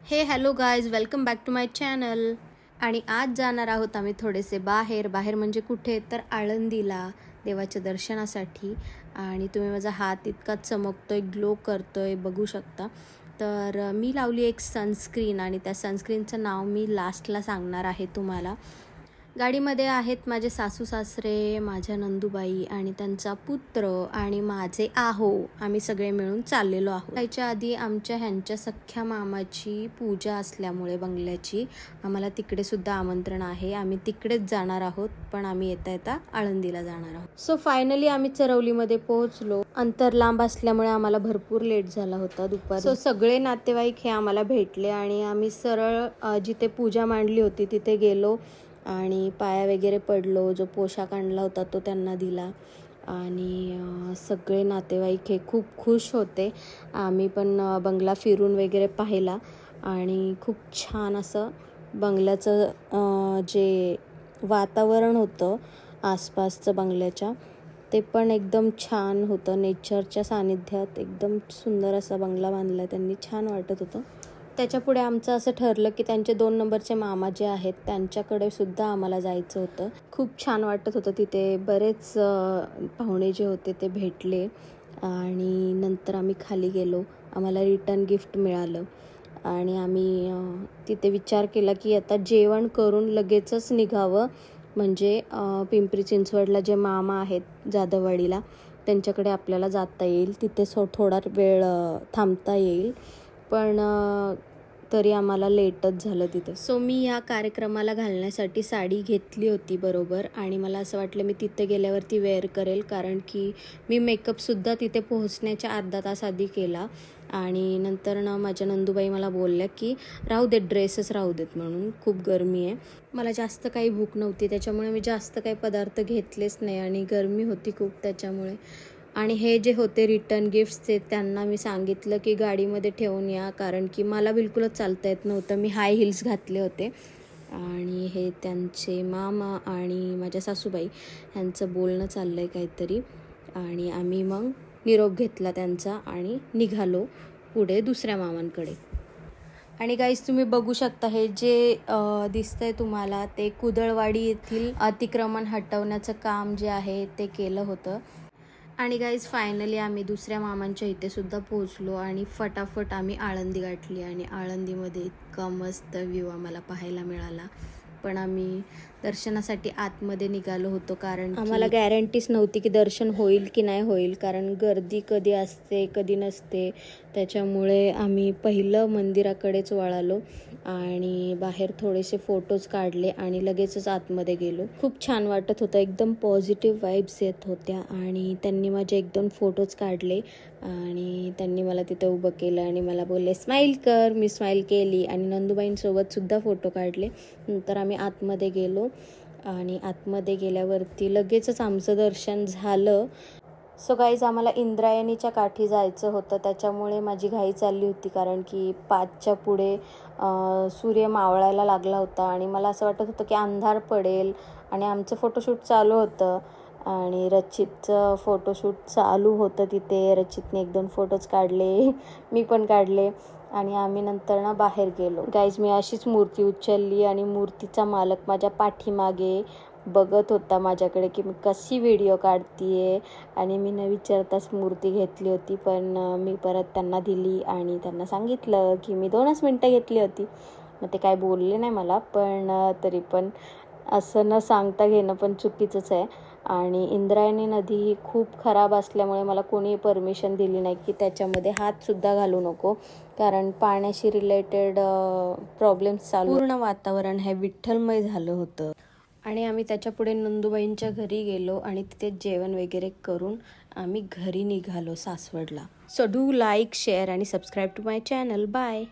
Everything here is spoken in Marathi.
हे hello guys, welcome back to my channel. आणि आज जाणार आहोत आम्ही थोडेसे बाहेर म्हणजे कुठे तर आळंदीला देवाच्या दर्शनासाठी. आणि तुम्ही माझा हात इतका चमकतोय, ग्लो करतोय, बघू शकता. तर मी लावली एक सनस्क्रीन आणि त्या सनस्क्रीनचं नाव मी लास्टला सांगणार आहे तुम्हाला. गाडीमध्ये आहेत माझे सासू सासरे, माझ्या नंदूबाई आणि त्यांचा पुत्र आणि माझे आहो. आम्ही सगळे मिळून चाललेलो आहोत. त्याच्या आधी आमच्या ह्यांच्या सख्ख्या मामाची पूजा असल्यामुळे बंगल्याची आम्हाला तिकडे सुद्धा आमंत्रण आहे. आम्ही तिकडेच जाणार आहोत, पण आम्ही येता येता आळंदीला जाणार आहोत. सो फायनली आम्ही चरवलीमध्ये पोहोचलो. अंतर लांब असल्यामुळे आम्हाला भरपूर लेट झाला होता दुपारी. सो सगळे नातेवाईक हे आम्हाला भेटले आणि आम्ही सरळ जिथे पूजा मांडली होती तिथे गेलो आणि पाया वगैरे पडलो. जो पोशाख आणला होता तो त्यांना दिला आणि सगळे नातेवाईक हे खूप खुश होते. आम्ही पण बंगला फिरून वगैरे पाहिला आणि खूप छान असं बंगल्याचं जे वातावरण होतं आसपासचं बंगल्याच्या, ते पण एकदम छान होतं. नेचरच्या सानिध्यात एकदम सुंदर असा बंगला बांधला त्यांनी, छान वाटत होतं. त्याच्या पुढे आमचं असं ठरलं की त्यांचे 2 नंबरचे मामा जे आहेत त्यांच्याकडे सुद्धा आम्हाला जायचं होतं. खूप छान वाटत होतं तिथे. बरेच पाहुणे जे होते ते भेटले आणि नंतर आम्ही खाली गेलो. आम्हाला रिटर्न गिफ्ट मिळालं आणि आम्ही तिथे विचार केला की आता जेवण करून लगेचच निघावं, म्हणजे पिंपरी चिंचवडला जे मामा आहेत जाधववाडीला त्यांच्याकडे आपल्याला जाता येईल. तिथे थोडा वेळ थांबता येईल, पण तरी आम्हाला लेटच झालं तिथे. सो मी या कार्यक्रमाला घालण्यासाठी साडी घेतली होती बरोबर, आणि मला असं वाटलं मी तिथे गेल्यावरती वेअर करेल, कारण की मी मेकअपसुद्धा तिथे पोहोचण्याच्या अर्धा तास आधी केला. आणि नंतर माझ्या नंदूबाई मला बोलल्या की राहू देत, ड्रेसच राहू देत म्हणून, खूप गरमी आहे. मला जास्त काही भूक नव्हती त्याच्यामुळे मी जास्त काही पदार्थ घेतलेच नाही आणि गरमी होती खूप त्याच्यामुळे. आणि हे जे होते रिटर्न गिफ्ट्सचे त्यांना मी सांगितलं की गाडीमध्ये ठेवून या, कारण की मला बिलकुलच चालता येत नव्हतं. मी हाय हिल्स घातले होते. आणि हे त्यांचे मामा आणि माझ्या सासूबाई ह्यांचं बोलणं चाललं आहे काहीतरी, आणि आम्ही मग निरोप घेतला त्यांचा आणि निघालो पुढे दुसऱ्या मामांकडे. आणि गाईज तुम्ही बघू शकता हे जे दिसतंय तुम्हाला ते कुदळवाडी येथील अतिक्रमण हटवण्याचं काम जे आहे ते केलं होतं. आणि गाईज फायनली आम्ही दुसऱ्या मामांच्या इथे सुद्धा पोहोचलो आणि फटाफट आम्ही आळंदी गाठली. आणि आळंदीमध्ये इतका मस्त व्ह्यू आम्हाला पाहायला मिळाला. पण आम्ही दर्शनासाठी आतमध्ये निघालो होतो, कारण आम्हाला गॅरंटीच नव्हती की दर्शन होईल की नाही होईल, कारण गर्दी कधी असते कधी नसते. त्याच्यामुळे आम्ही पहिलं मंदिराकडेच वळालो आणि बाहेर थोडेसे फोटोज काढले आणि लगेचच आतमध्ये गेलो. खूप छान वाटत होतं, एकदम पॉझिटिव्ह वाईब्स येत होत्या. आणि त्यांनी माझे 1-2 फोटोज काढले आणि त्यांनी मला तिथे उभं केलं आणि मला बोलले स्माईल कर. मी स्माईल केली आणि नंदूबाईंसोबत सुद्धा फोटो काढले. नंतर आम्ही आतमध्ये गेलो आणि आतमध्ये गेल्यावरती लगेचच आमचं दर्शन झालं. सो गाईज आम्हाला इंद्रायणीच्या काठी जायचं होतं, त्याच्यामुळे माझी घाई चालली होती, कारण की 5च्या पुढे सूर्य मावळायला लागला होता आणि मला असं वाटत होतं की अंधार पडेल. आणि आमचं फोटोशूट चालू होतं आणि रचितचं फोटोशूट चालू होतं तिथे. रचितने 1-2 फोटोज काढले, मी पण काढले आणि आम्ही नंतर बाहेर गेलो. गाईज मी अशीच मूर्ती उचलली आणि मूर्तीचा मालक माझ्या पाठीमागे बघत होता माझ्याकडे की मी कशी व्हिडिओ काढतीये, आणि मी न विचारताच मूर्ती घेतली होती. पण मी परत त्यांना दिली आणि त्यांना सांगितलं की मी 2च मिनटं घेतली होती. मग ते काय बोलले नाही मला, पण तरी पण असं न सांगता घेणं पण चुकीचंच आहे. आणि इंद्रायणी नदी ही खूप खराब असल्यामुळे मला कोणी परमिशन दिली नाही की त्याच्यामध्ये हातसुद्धा घालू नको, कारण पाण्याशी रिलेटेड प्रॉब्लेम्स चालू. पूर्ण वातावरण हे विठ्ठलमय झालं होतं. आणि आम्ही त्याच्या पुढे नंदूबाईंच्या घरी गेलो आणि तिथे जेवण वगैरे करून आम्ही घरी निघालो सासवडला. सो डू लाईक, शेअर आणि subscribe to my channel. Bye.